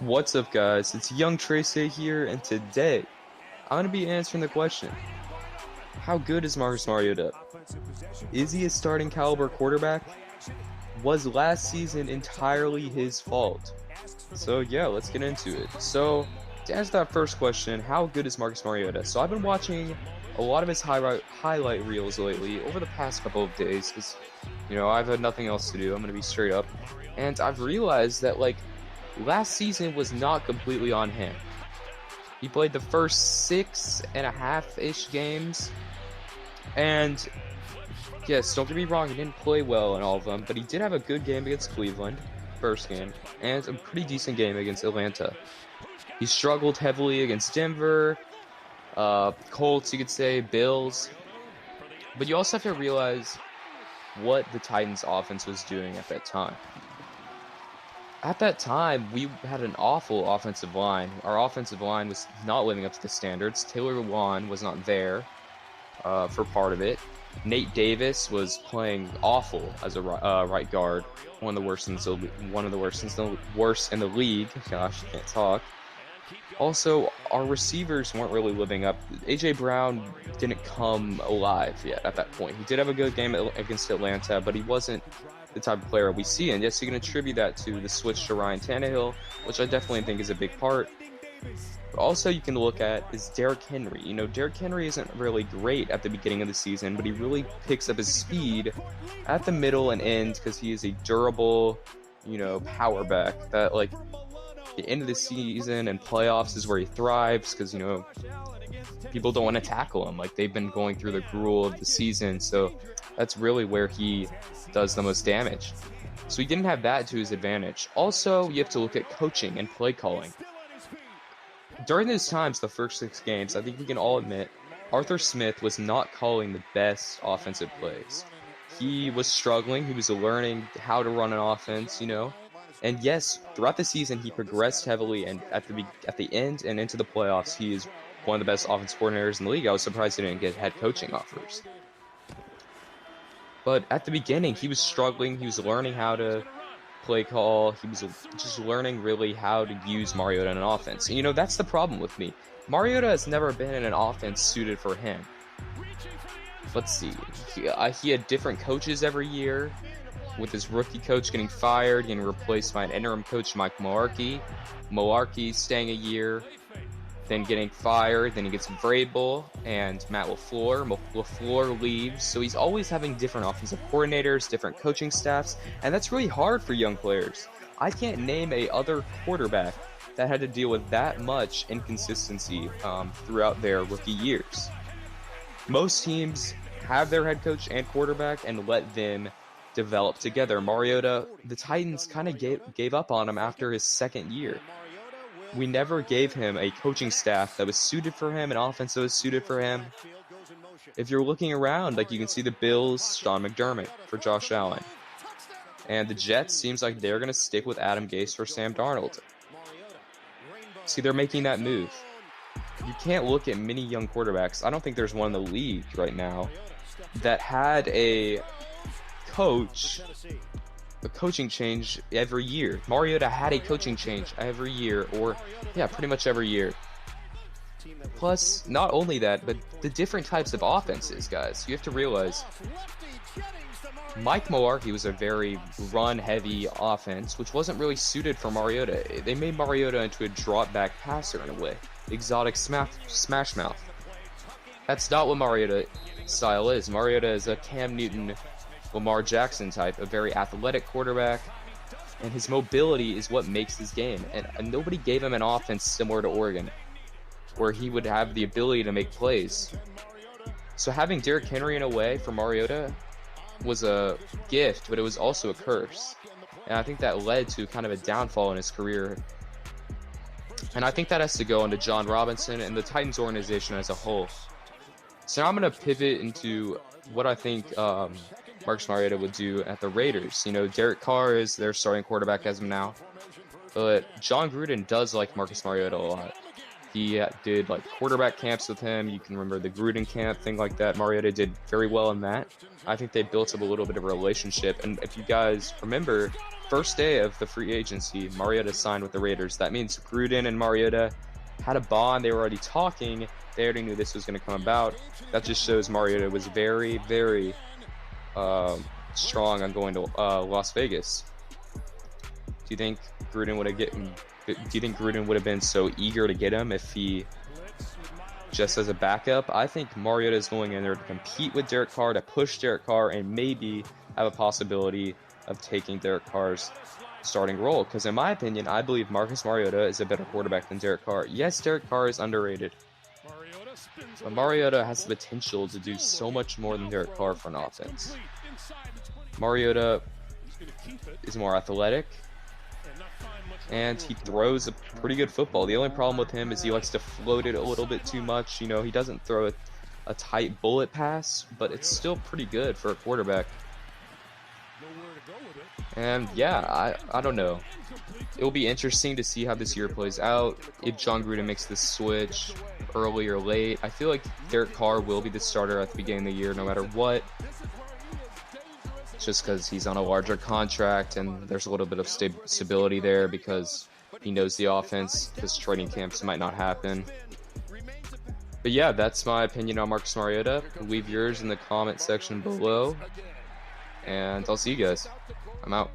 What's up, guys? It's Young Tracy here, and today I'm going to be answering the question: how good is Marcus Mariota? Is he a starting caliber quarterback? Was last season entirely his fault? So, yeah, let's get into it. So, to answer that first question, how good is Marcus Mariota? So, I've been watching a lot of his highlight reels lately over the past couple of days because, I've had nothing else to do. I'm going to be straight up. And I've realized that, last season was not completely on him. He played the first 6.5-ish games, and yes, don't get me wrong, he didn't play well in all of them, but he did have a good game against Cleveland, first game, and a pretty decent game against Atlanta. He struggled heavily against Denver, Colts, you could say, Bills, but you also have to realize what the Titans' offense was doing at that time. At that time, we had an awful offensive line. Our offensive line was not living up to the standards. Taylor Lewan was not there for part of it. Nate Davis was playing awful as a right guard, one of the worst in the league. Gosh, I can't talk. Also, our receivers weren't really living up. A.J. Brown didn't come alive yet at that point. He did have a good game against Atlanta, but he wasn't the type of player we see. And yes, you can attribute that to the switch to Ryan Tannehill, which I definitely think is a big part. But also you can look at is Derrick Henry. Derrick Henry isn't really great at the beginning of the season, but he really picks up his speed at the middle and end because he is a durable, power back that, the end of the season and playoffs is where he thrives because, people don't want to tackle him. They've been going through the gruel of the season, so that's really where he does the most damage. So he didn't have that to his advantage. Also, you have to look at coaching and play calling. During those times, the first 6 games, I think we can all admit, Arthur Smith was not calling the best offensive plays. He was struggling. He was learning how to run an offense, And yes, throughout the season, he progressed heavily, and at the end and into the playoffs, he is one of the best offensive coordinators in the league. I was surprised he didn't get head coaching offers. But at the beginning, he was struggling. He was learning how to play call. He was just learning really how to use Mariota in an offense. And, that's the problem with me. Mariota has never been in an offense suited for him. Let's see. He had different coaches every year, with his rookie coach getting fired, getting replaced by an interim coach, Mike Mularkey. Mularkey staying a year, then getting fired, then he gets Vrabel and Matt LaFleur. LaFleur leaves, so he's always having different offensive coordinators, different coaching staffs, and that's really hard for young players. I can't name a other quarterback that had to deal with that much inconsistency throughout their rookie years. Most teams have their head coach and quarterback and let them develop together. Mariota, the Titans kind of gave up on him after his second year. We never gave him a coaching staff that was suited for him, an offense that was suited for him. If you're looking around, you can see the Bills, Sean McDermott for Josh Allen. And the Jets seems like they're going to stick with Adam Gase for Sam Darnold. See, they're making that move. You can't look at many young quarterbacks. I don't think there's one in the league right now that had a coaching change every year. Mariota had a coaching change every year, or pretty much every year. Plus, not only that, but the different types of offenses, guys. You have to realize Mike Mularkey was a very run-heavy offense, which wasn't really suited for Mariota. They made Mariota into a drop-back passer in a way. Exotic smash mouth. That's not what Mariota style is. Mariota is a Cam Newton, Lamar Jackson type, a very athletic quarterback, and his mobility is what makes his game. And nobody gave him an offense similar to Oregon, where he would have the ability to make plays. So having Derrick Henry in a way for Mariota was a gift, but it was also a curse. And I think that led to kind of a downfall in his career. And I think that has to go into John Robinson and the Titans organization as a whole. So now I'm going to pivot into what I think Marcus Mariota would do at the Raiders. Derek Carr is their starting quarterback as of now. But John Gruden does like Marcus Mariota a lot. He did like quarterback camps with him. You can remember the Gruden camp, thing like that. Mariota did very well in that. I think they built up a little bit of a relationship. And if you guys remember, first day of the free agency, Mariota signed with the Raiders. That means Gruden and Mariota had a bond. They were already talking. They already knew this was going to come about. That just shows Mariota was very, very strong on going to Las Vegas. Do you think Gruden would have been so eager to get him if he just as a backup? I think Mariota is going in there to compete with Derek Carr, to push Derek Carr, and maybe have a possibility of taking Derek Carr's starting role. Because in my opinion, I believe Marcus Mariota is a better quarterback than Derek Carr. Yes, Derek Carr is underrated, but Mariota has the potential to do so much more than Derek Carr for an offense. Mariota is more athletic, and he throws a pretty good football. The only problem with him is he likes to float it a little bit too much. You know, he doesn't throw a tight bullet pass, but it's still pretty good for a quarterback. And yeah, I don't know. It will be interesting to see how this year plays out. If John Gruden makes this switch early or late, I feel like Derek Carr will be the starter at the beginning of the year no matter what. Just because he's on a larger contract and there's a little bit of stability there because he knows the offense, because training camps might not happen. But yeah, that's my opinion on Marcus Mariota. Leave yours in the comment section below, and I'll see you guys. I'm out.